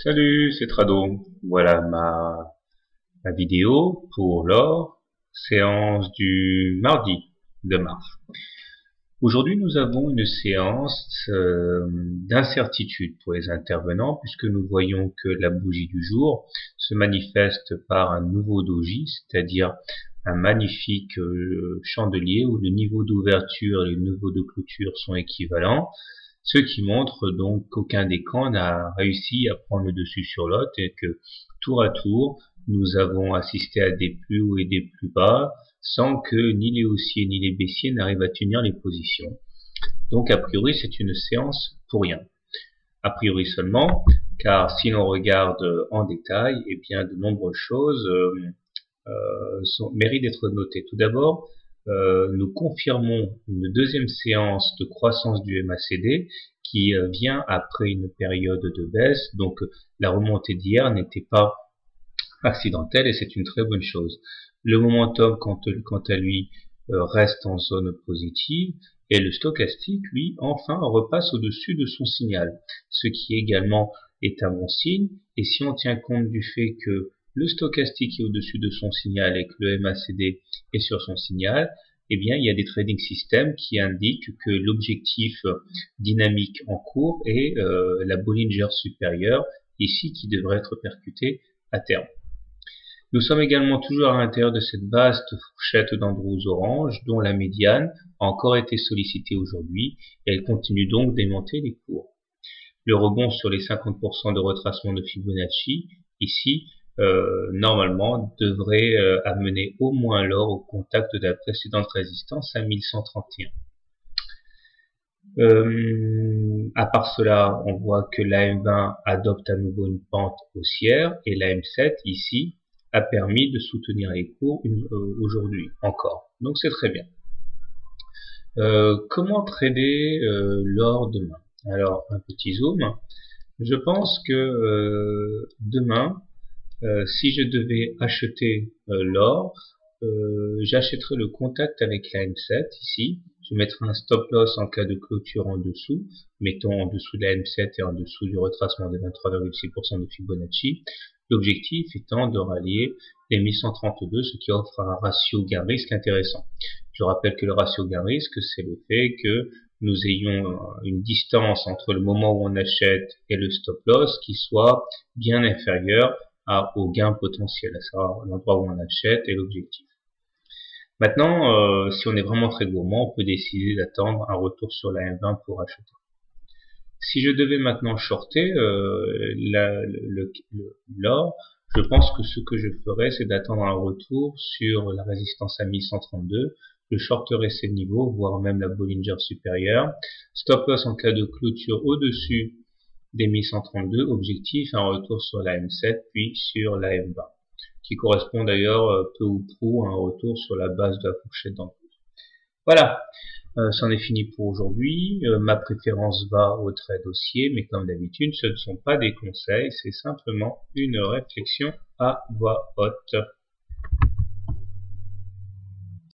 Salut, c'est Trado. Voilà ma vidéo pour l'or, séance du mardi de mars. Aujourd'hui, nous avons une séance d'incertitude pour les intervenants puisque nous voyons que la bougie du jour se manifeste par un nouveau doji, c'est-à-dire un magnifique chandelier où le niveau d'ouverture et le niveau de clôture sont équivalents. Ce qui montre donc qu'aucun des camps n'a réussi à prendre le dessus sur l'autre et que tour à tour, nous avons assisté à des plus hauts et des plus bas sans que ni les haussiers ni les baissiers n'arrivent à tenir les positions. Donc a priori c'est une séance pour rien. A priori seulement, car si l'on regarde en détail, eh bien de nombreuses choses méritent d'être notées. Tout d'abord, nous confirmons une deuxième séance de croissance du MACD qui vient après une période de baisse. Donc la remontée d'hier n'était pas accidentelle et c'est une très bonne chose. Le momentum, quant à lui, reste en zone positive et le stochastique, lui, enfin repasse au-dessus de son signal, ce qui également est un bon signe. Et si on tient compte du fait que le stochastique est au-dessus de son signal et que le MACD est sur son signal, eh bien, il y a des trading systems qui indiquent que l'objectif dynamique en cours est la Bollinger supérieure, ici, qui devrait être percutée à terme. Nous sommes également toujours à l'intérieur de cette vaste fourchette d'Andrews orange, dont la médiane a encore été sollicitée aujourd'hui, et elle continue donc d'aimanter les cours. Le rebond sur les 50% de retracement de Fibonacci, ici, normalement, devrait amener au moins l'or au contact de la précédente résistance à 1131. À part cela, on voit que la M20 adopte à nouveau une pente haussière et la M7 ici a permis de soutenir les cours aujourd'hui encore. Donc c'est très bien. Comment trader l'or demain? Alors un petit zoom. Je pense que demain, si je devais acheter l'or, j'achèterais le contact avec la M7 ici. Je mettrai un stop loss en cas de clôture en dessous, mettons en dessous de la M7 et en dessous du retracement des 23,6% de Fibonacci. L'objectif étant de rallier les 1132, ce qui offre un ratio gain-risque intéressant. Je rappelle que le ratio gain-risque, c'est le fait que nous ayons une distance entre le moment où on achète et le stop loss qui soit bien inférieure au gain potentiel, à savoir l'endroit où on achète et l'objectif. Maintenant, si on est vraiment très gourmand, on peut décider d'attendre un retour sur la M20 pour acheter. Si je devais maintenant shorter l'or, je pense que ce que je ferais, c'est d'attendre un retour sur la résistance à 1132. Je shorterai ces niveaux, voire même la Bollinger supérieure. Stop loss en cas de clôture au-dessus des 1132. Objectif, un retour sur la M7, puis sur la M20, qui correspond d'ailleurs peu ou prou à un retour sur la base de la fourchette d'Andrews. Voilà. C'en est fini pour aujourd'hui. Ma préférence va au trade haussier, mais comme d'habitude, ce ne sont pas des conseils, c'est simplement une réflexion à voix haute.